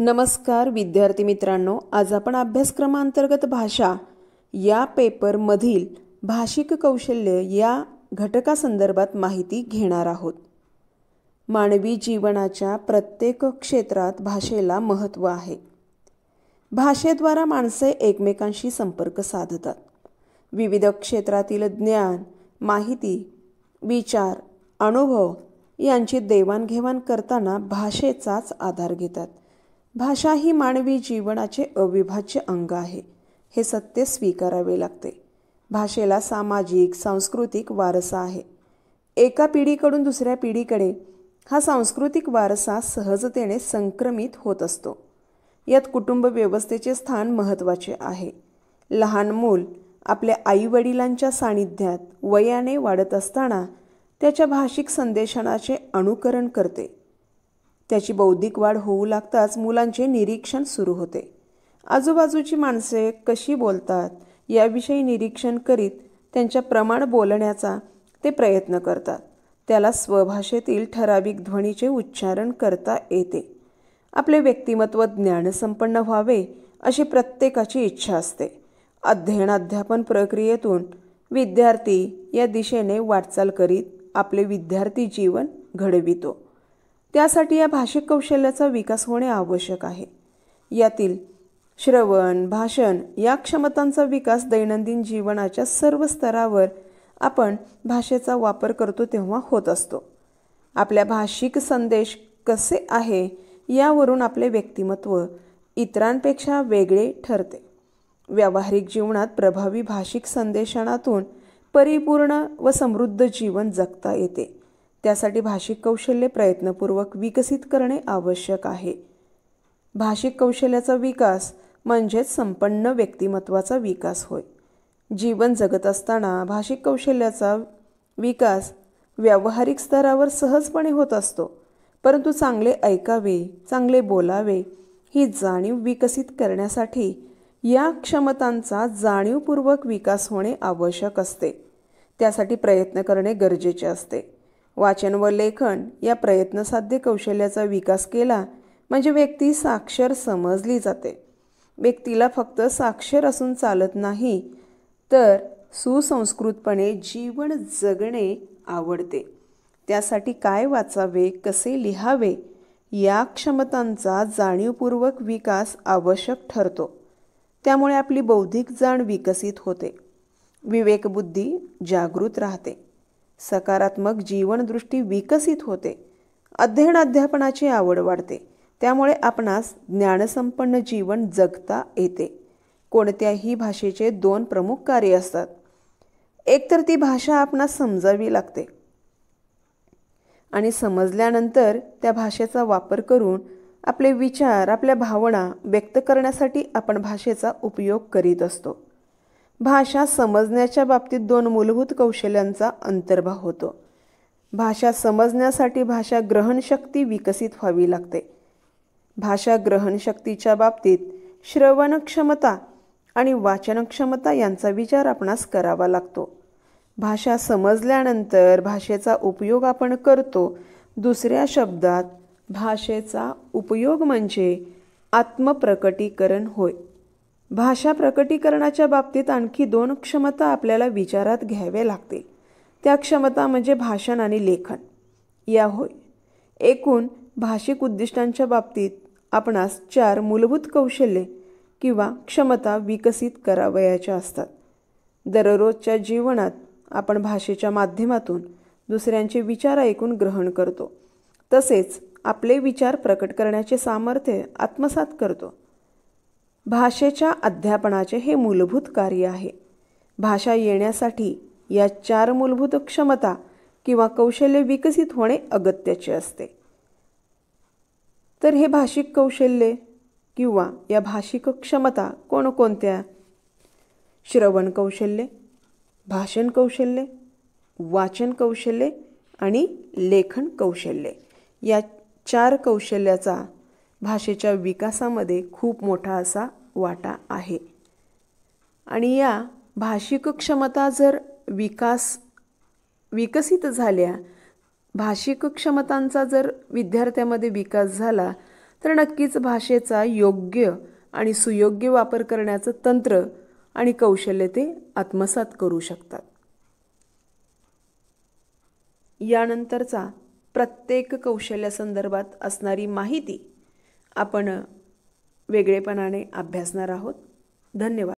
नमस्कार विद्यार्थी मित्रांनो, आज आपण अभ्यासक्रमांतर्गत भाषा या पेपरमधील भाषिक कौशल्य या घटकासंदर्भात माहिती घेणार आहोत. मानवी जीवनाच्या प्रत्येक क्षेत्रात भाषेला महत्त्व आहे. भाषेद्वारा माणसे एकमेकांशी संपर्क साधतात. विविध क्षेत्रातील ज्ञान, माहिती, विचार, अनुभव यांची देवाणघेवाण करताना भाषेचाच आधार घेतात. भाषा ही मानवी जीवनाचे अविभाज्य अंग आहे, हे सत्य स्वीकारावे लागते. भाषेला सामाजिक, सांस्कृतिक वारसा आहे. एका पिढीकडून दुसऱ्या पिढीकडे हा सांस्कृतिक वारसा सहजतेने संक्रमित होत असतो. यात कुटुंब व्यवस्थेचे स्थान महत्त्वाचे आहे. लहान मूल आपल्या आईवडिलांच्या सानिध्यात वयाने वाढत असताना त्याच्या भाषिक संदेशनाचे अनुकरण करते. त्याची बौद्धिक वाढ होऊ लागताच मुलांचे निरीक्षण सुरू होते. आजूबाजूची माणसे कशी बोलतात याविषयी निरीक्षण करीत त्यांच्या प्रमाण बोलण्याचा ते प्रयत्न करतात. त्याला स्वभाषेतील ठराविक ध्वनीचे उच्चारण करता येते. आपले व्यक्तिमत्व ज्ञानसंपन्न व्हावे अशी प्रत्येकाची इच्छा असते. अध्ययन-अध्यापन प्रक्रियेतून विद्यार्थी या दिशेने वाटचाल करीत आपले विद्यार्थी जीवन घडवितो. त्यासाठी या भाषिक कौशल्याचा विकास होणे आवश्यक आहे. यातील श्रवण, भाषण या क्षमतांचा विकास दैनंदिन जीवनाच्या सर्व स्तरावर आपण भाषेचा वापर करतो तेव्हा होत असतो. आपल्या भाषिक संदेश कसे आहे यावरून आपले व्यक्तिमत्व इतरांपेक्षा वेगळे ठरते. व्यावहारिक जीवनात प्रभावी भाषिक संदेशनातून परिपूर्ण व समृद्ध जीवन जगता येते. त्यासाठी भाषिक कौशल्य प्रयत्नपूर्वक विकसित करणे आवश्यक आहे. भाषिक कौशल्याचा विकास म्हणजेच संपन्न व्यक्तिमत्वाचा विकास होय. जीवन जगत असताना भाषिक कौशल्याचा विकास व्यावहारिक स्तरावर सहजपणे होत असतो. परंतु चांगले ऐकावे, चांगले बोलावे ही जाणीव विकसित करण्यासाठी या क्षमतांचा जाणीवपूर्वक विकास होणे आवश्यक असते. त्यासाठी प्रयत्न करणे गरजेचे असते. वाचन व लेखन या प्रयत्नसाध्य कौशल्याचा विकास केला म्हणजे व्यक्ती साक्षर समजली जाते. व्यक्तीला फक्त साक्षर असून चालत नाही, तर सुसंस्कृतपणे जीवन जगणे आवडते. त्यासाठी काय वाचावे, कसे लिहावे या क्षमतांचा जाणीवपूर्वक विकास आवश्यक ठरतो. त्यामुळे आपली बौद्धिक जाण विकसित होते. विवेकबुद्धी जागृत राहते. सकारात्मक जीवनदृष्टी विकसित होते. अध्ययन अध्यापनाची आवड वाढते. त्यामुळे आपणास ज्ञानसंपन्न जीवन जगता येते. कोणत्याही भाषेचे दोन प्रमुख कार्य असतात. एक तर ती भाषा आपणास समजावी लागते आणि समजल्यानंतर त्या भाषेचा वापर करून आपले विचार, आपल्या भावना व्यक्त करण्यासाठी आपण भाषेचा उपयोग करीत असतो. भाषा समजण्याच्या बाबतीत दोन मूलभूत कौशल्यांचा अंतर्भाव होतो. भाषा समजण्यासाठी भाषा ग्रहणशक्ती विकसित व्हावी लागते. भाषा ग्रहणशक्तीच्या बाबतीत श्रवण क्षमता आणि वाचन क्षमता यांचा विचार आपणास करावा लागतो. भाषा समजल्यानंतर भाषेचा उपयोग आपण करतो. दुसऱ्या शब्दात भाषेचा उपयोग म्हणजे आत्मप्रकटीकरण होय. भाषा प्रकटीकरणाच्या बाबतीत आणखी दोन क्षमता आपल्याला विचारात घ्याव्या लागतील. त्या क्षमता म्हणजे भाषण आणि लेखन या होय. एकूण भाषिक उद्दिष्टांच्या बाबतीत आपणास 4 मूलभूत कौशल्ये किंवा क्षमता विकसित करावयाच्या असतात. दररोजच्या जीवनात आपण भाषेच्या माध्यमातून दुसऱ्यांचे विचार ऐकून ग्रहण करतो. तसेच आपले विचार प्रकट करण्याचे सामर्थ्य आत्मसात करतो. भाषेच्या अध्यापनाचे हे मूलभूत कार्य आहे. भाषा येण्यासाठी या 4 मूलभूत क्षमता किंवा कौशल्य विकसित होणे अगत्याचे असते. तर हे भाषिक कौशल्ये किंवा या भाषिक क्षमता कोणकोणत्या? श्रवण कौशल्ये, भाषण कौशल्ये, वाचन कौशल्ये आणि लेखन कौशल्ये या 4 कौशल्याचा भाषेच्या विकासामध्ये खूप मोठा असा वाटा आहे. आणि या भाषिक क्षमता जर विकसित झाल्या, भाषिक क्षमतांचा जर विद्यार्थ्यामध्ये विकास झाला तर नक्कीच भाषेचा योग्य आणि सुयोग्य वापर करण्याचं तंत्र आणि कौशल्य ते आत्मसात करू शकतात. यानंतरचा प्रत्येक कौशल्यासंदर्भात असणारी माहिती आपण वेगळेपणाने अभ्यासणार आहोत. धन्यवाद.